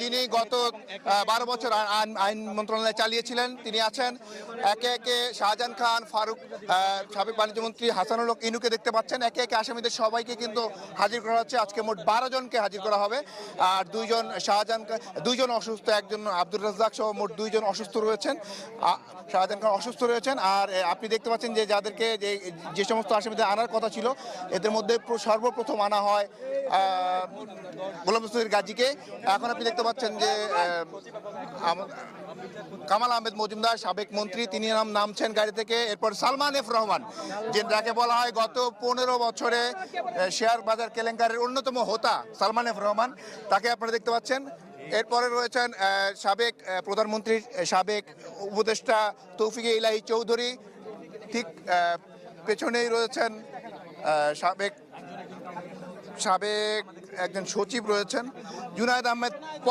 যিনি গত 12 বছর আইন মন্ত্রণালয় চালিয়েছিলেন তিনি আছেন। একে একে শাহজাহান খান ফারুক, সাবেক বাণিজ্যমন্ত্রী হাসানুল হক ইনুকে দেখতে পাচ্ছেন। একে একে আসামিদের সবাইকে কিন্তু হাজির করা হচ্ছে। আজকে মোট 12 জনকে হাজির করা হবে। আর দুইজন অসুস্থ, একজন আব্দুর রাজ্জাক সহ মোট 2 জন অসুস্থ রয়েছেন। শাহজাহান খান অসুস্থ রয়েছেন। আর আপনি দেখতে পাচ্ছেন যে যাদেরকে যে সমস্ত আসামিদের আনার কথা ছিল এদের মধ্যে সর্বপ্রথম আনা হয় গোলাম রসুল গাজীকে। এখন আপনি দেখতে পাচ্ছেন যে কামাল আহমেদ মজুমদার সাবেক মন্ত্রী তিনি নামছেন গাড়ি থেকে। এরপর সালমান এফ রহমান, যাকে বলা হয় গত 15 বছরে শেয়ার বাজার কেলেঙ্কারির অন্যতম হোতা সালমান এফ রহমান, তাকে আপনারা দেখতে পাচ্ছেন। এরপরে রয়েছেন সাবেক প্রধানমন্ত্রীর সাবেক উপদেষ্টা তৌফিক ইলাহি চৌধুরী, ঠিক পেছনেই রয়েছেন সাবেক একজন সচিব রয়েছেন জুনায়েদ আহমেদ।